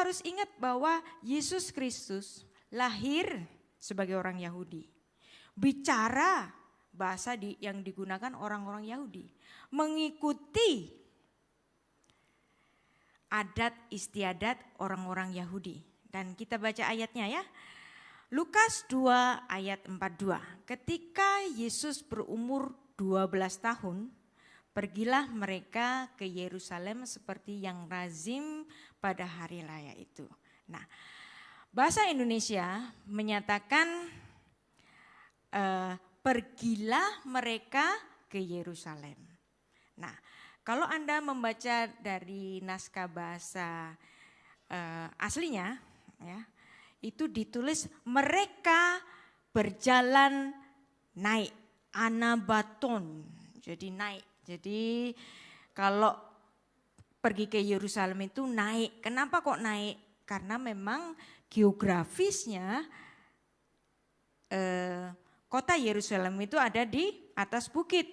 harus ingat bahwa Yesus Kristus lahir sebagai orang Yahudi. Bicara bahasa yang digunakan orang-orang Yahudi. Mengikuti adat istiadat orang-orang Yahudi. Dan kita baca ayatnya ya. Lukas 2 ayat 42. Ketika Yesus berumur 12 tahun, pergilah mereka ke Yerusalem seperti yang lazim pada hari raya itu. Nah, bahasa Indonesia menyatakan pergilah mereka ke Yerusalem. Nah, kalau Anda membaca dari naskah bahasa aslinya, ya, itu ditulis mereka berjalan naik, anabaton, jadi naik. Jadi kalau pergi ke Yerusalem itu naik. Kenapa kok naik? Karena memang geografisnya kota Yerusalem itu ada di atas bukit,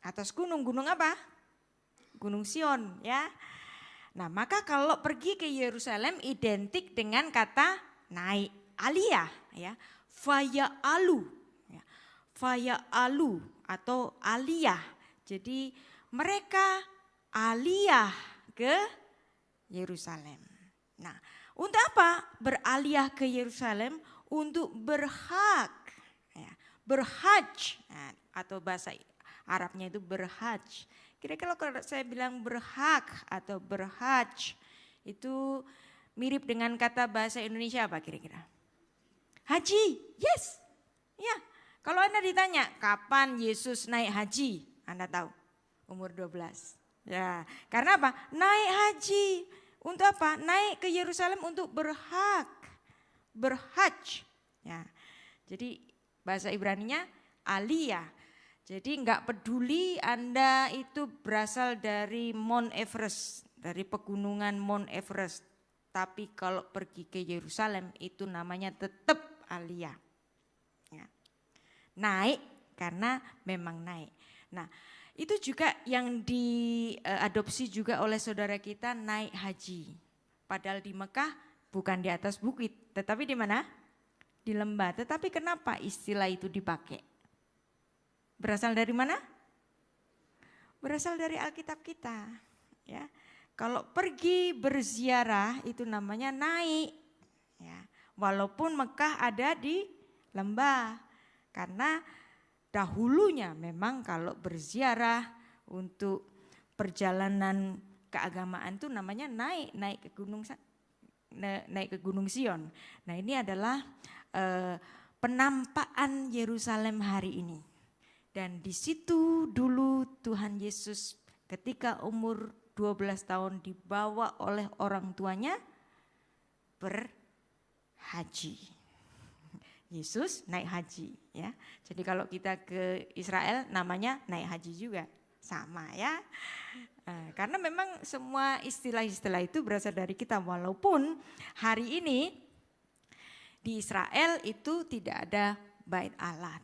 atas gunung. Gunung apa? Gunung Sion, ya. Nah, maka kalau pergi ke Yerusalem identik dengan kata naik, aliyah, ya, faya'alu, ya, faya'alu atau aliyah. Jadi mereka aliyah ke Yerusalem. Nah, untuk apa beraliyah ke Yerusalem? Untuk berhak, ya, berhaj, nah, atau bahasa Arabnya itu berhaj. Kira-kira kalau saya bilang berhak atau berhaj itu mirip dengan kata bahasa Indonesia apa kira-kira? Haji, yes. Ya, kalau Anda ditanya kapan Yesus naik haji, Anda tahu umur 12. Ya, karena apa? Naik haji. Untuk apa? Naik ke Yerusalem untuk berhak, berhaj. Ya, jadi bahasa Ibraninya aliyah. Jadi enggak peduli Anda itu berasal dari Mount Everest, dari pegunungan Mount Everest. Tapi kalau pergi ke Yerusalem itu namanya tetap aliyah. Ya. Naik karena memang naik. Nah, itu juga yang diadopsi juga oleh saudara kita naik haji. Padahal di Mekah bukan di atas bukit, tetapi di mana? Di lembah. Tetapi kenapa istilah itu dipakai? Berasal dari mana? Berasal dari Alkitab kita, ya. Kalau pergi berziarah itu namanya naik, ya. Walaupun Mekah ada di lembah, karena dahulunya memang kalau berziarah untuk perjalanan keagamaan itu namanya naik ke Gunung Sion. Nah, ini adalah penampakan Yerusalem hari ini. Dan di situ dulu Tuhan Yesus ketika umur 12 tahun dibawa oleh orang tuanya berhaji. Yesus naik haji, ya. Jadi kalau kita ke Israel namanya naik haji juga, sama ya. Karena memang semua istilah-istilah itu berasal dari kita, walaupun hari ini di Israel itu tidak ada Bait Allah.